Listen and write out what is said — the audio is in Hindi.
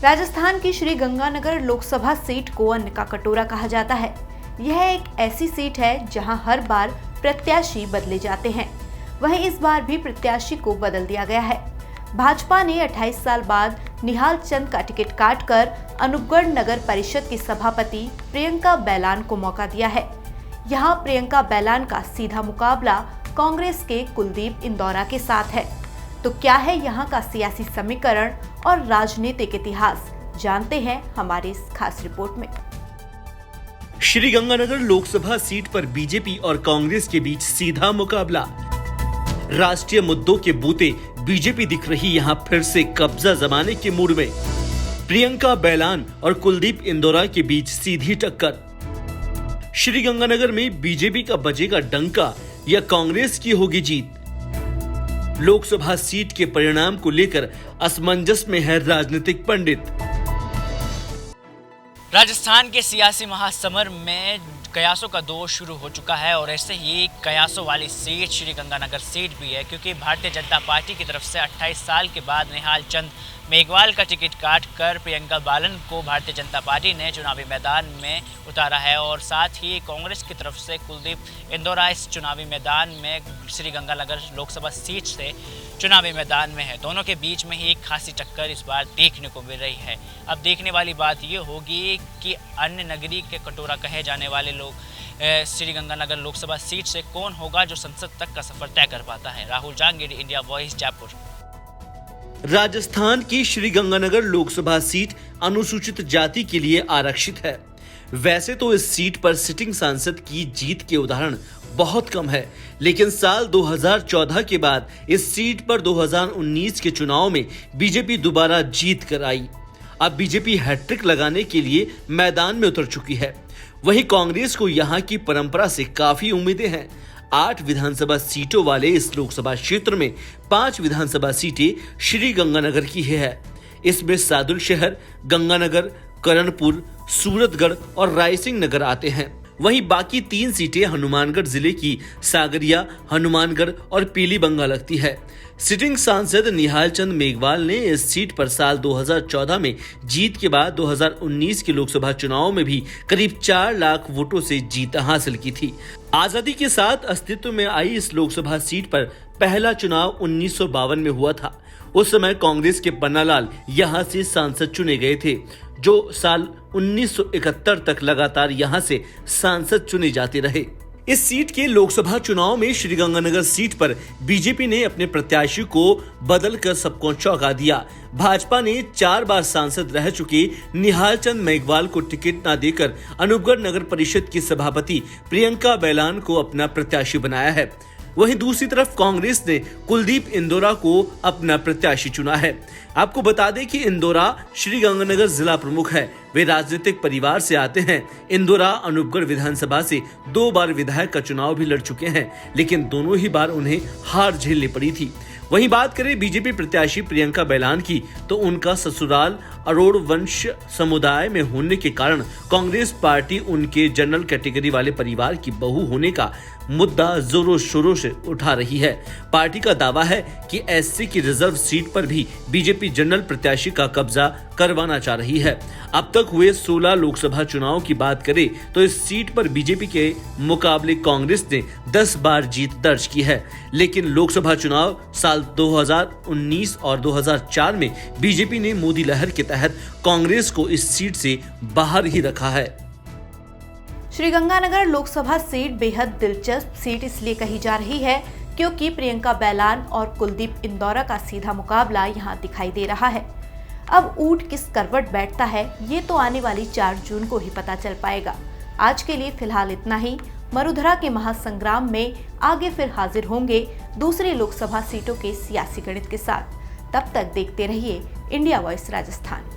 राजस्थान की श्री गंगानगर लोकसभा सीट को अन्न का कटोरा कहा जाता है। यह एक ऐसी सीट है जहां हर बार प्रत्याशी बदले जाते हैं। वहीं इस बार भी प्रत्याशी को बदल दिया गया है। भाजपा ने 28 साल बाद निहाल चंद का टिकट काटकर अनूपगढ़ नगर परिषद की सभापति प्रियंका बैलान को मौका दिया है। यहां प्रियंका बैलान का सीधा मुकाबला कांग्रेस के कुलदीप इंदौरा के साथ है। तो क्या है यहाँ का सियासी समीकरण और राजनीतिक इतिहास, जानते हैं हमारी इस खास रिपोर्ट में। श्री गंगानगर लोकसभा सीट पर बीजेपी और कांग्रेस के बीच सीधा मुकाबला। राष्ट्रीय मुद्दों के बूते बीजेपी दिख रही यहाँ फिर से कब्जा जमाने के मूड में। प्रियंका बैलान और कुलदीप इंदौरा के बीच सीधी टक्कर। श्री गंगानगर में बीजेपी का बजेगा डंका या कांग्रेस की होगी जीत? लोकसभा सीट के परिणाम को लेकर असमंजस में है राजनीतिक पंडित। राजस्थान के सियासी महासमर में कयासों का दौर शुरू हो चुका है और ऐसे ही कयासों वाली सीट श्री गंगानगर सीट भी है, क्योंकि भारतीय जनता पार्टी की तरफ से 28 साल के बाद निहाल चंद मेघवाल का टिकट काटकर प्रियंका बैलान को भारतीय जनता पार्टी ने चुनावी मैदान में उतारा है और साथ ही कांग्रेस की तरफ से कुलदीप इंदौरा इस चुनावी मैदान में श्री गंगानगर लोकसभा सीट से चुनावी मैदान में है। दोनों के बीच में ही एक खासी टक्कर इस बार देखने को मिल रही है। अब देखने वाली बात ये होगी कि अन्य नगरी के कटोरा कहे जाने वाले लोग श्री गंगानगर लोकसभा सीट से कौन होगा जो संसद तक का सफर तय कर पाता है। Rahul Jangir, India voice, Jaipur. राजस्थान की श्री गंगानगर लोकसभा सीट अनुसूचित जाति के लिए आरक्षित है। वैसे तो इस सीट पर सिटिंग सांसद की जीत के उदाहरण बहुत कम है, लेकिन साल 2014 के बाद इस सीट पर 2019 के चुनाव में बीजेपी दोबारा जीत कर आई। अब बीजेपी हैट्रिक लगाने के लिए मैदान में उतर चुकी है। वहीं कांग्रेस को यहां की परंपरा से काफी उम्मीदें हैं। 8 विधानसभा सीटों वाले इस लोकसभा क्षेत्र में 5 विधानसभा सीटें श्री गंगानगर की है। इसमें सादुल शहर, गंगानगर, करणपुर, सूरतगढ़ और रायसिंह नगर आते हैं। वहीं बाकी 3 सीटें हनुमानगढ़ जिले की सागरिया, हनुमानगढ़ और पीलीबंगा लगती है। सिटिंग सांसद निहाल चंद मेघवाल ने इस सीट पर साल 2014 में जीत के बाद 2019 के लोकसभा चुनाव में भी करीब 4 लाख वोटों से जीत हासिल की थी। आजादी के साथ अस्तित्व में आई इस लोकसभा सीट पर पहला चुनाव 1952 में हुआ था। उस समय कांग्रेस के पन्नालाल यहां से सांसद चुने गए थे, जो साल 1971 तक लगातार यहां से सांसद चुने जाते रहे। इस सीट के लोकसभा चुनाव में श्री गंगानगर सीट पर बीजेपी ने अपने प्रत्याशी को बदलकर सबको चौंका दिया। भाजपा ने 4 बार सांसद रह चुके निहाल चंद मेघवाल को टिकट न देकर अनूपगढ़ नगर परिषद की सभापति प्रियंका बैलान को अपना प्रत्याशी बनाया है। वहीं दूसरी तरफ कांग्रेस ने कुलदीप इंदौरा को अपना प्रत्याशी चुना है। आपको बता दें कि इंदौरा श्री गंगानगर जिला प्रमुख है। वे राजनीतिक परिवार से आते हैं। इंदौरा अनूपगढ़ विधानसभा से 2 बार विधायक का चुनाव भी लड़ चुके हैं, लेकिन दोनों ही बार उन्हें हार झेलनी पड़ी थी। वहीं बात करें बीजेपी प्रत्याशी प्रियंका बैलान की, तो उनका ससुराल अरोड़ वंश समुदाय में होने के कारण कांग्रेस पार्टी उनके जनरल कैटेगरी वाले परिवार की बहू होने का मुद्दा जोरों शोरों से उठा रही है। पार्टी का दावा है कि एससी की रिजर्व सीट पर भी बीजेपी जनरल प्रत्याशी का कब्जा करवाना चाह रही है। अब तक हुए 16 लोकसभा चुनाव की बात करें तो इस सीट पर बीजेपी के मुकाबले कांग्रेस ने 10 बार जीत दर्ज की है, लेकिन लोकसभा चुनाव साल 2019 और 2004 में बीजेपी ने मोदी लहर के तहत कांग्रेस को इस सीट से बाहर ही रखा है। श्री गंगानगर लोकसभा सीट बेहद दिलचस्प सीट इसलिए कही जा रही है क्योंकि प्रियंका बैलान और कुलदीप इंदौरा का सीधा मुकाबला यहां दिखाई दे रहा है। अब ऊंट किस करवट बैठता है, ये तो आने वाली 4 जून को ही पता चल पाएगा। आज के लिए फिलहाल इतना ही। मरुधरा के महासंग्राम में आगे फिर हाजिर होंगे दूसरी लोकसभा सीटों के सियासी गणित के साथ। तब तक देखते रहिए इंडिया वॉइस राजस्थान।